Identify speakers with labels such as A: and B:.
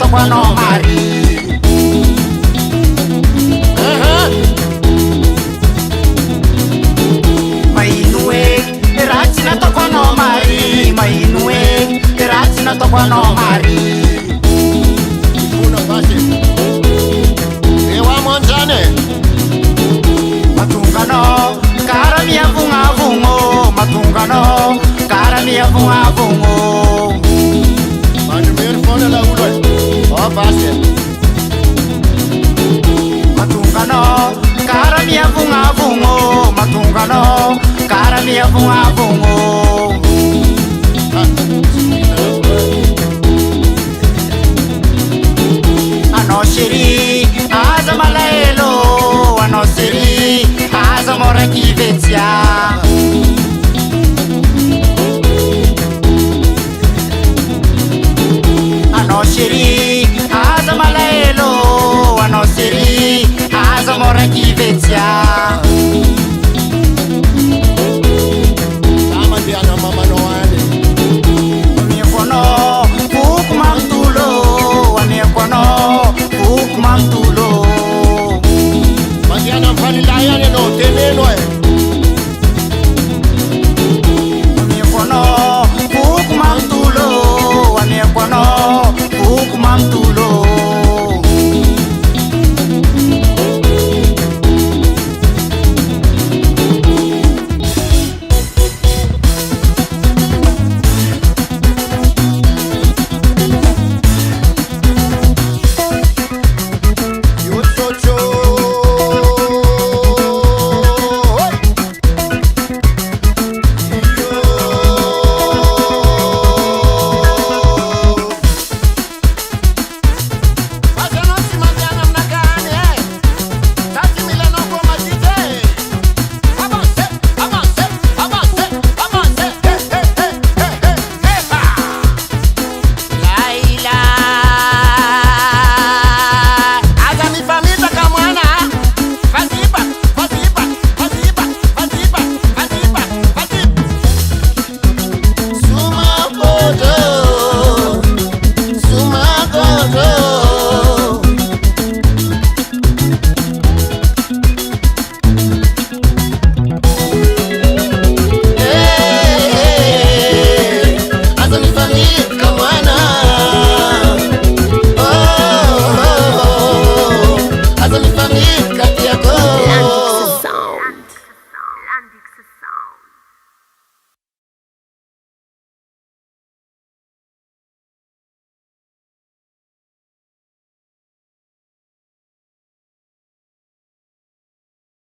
A: tokwa no mari mainue ratina tokwa no mari mainue ratina tokwa no mari
B: Una base Ewa monjane
A: matungano cara mia vunga vungo matungano cara mia vunga vungo
B: Manu mir fona la ulo O base
A: matungano cara mia vunga vungo matungano cara mia vunga vungo anosiri aza malaelo anosiri aza morakivetia anosiri aza malaelo anosiri aza morakivetia
B: Sama dia na mama no ane
A: Aniekono buku mamtulo aniekono buku mamtulo
B: Mandiana mfani la ya no teneno
A: aniekono buku mamtulo aniekono buku mamtulo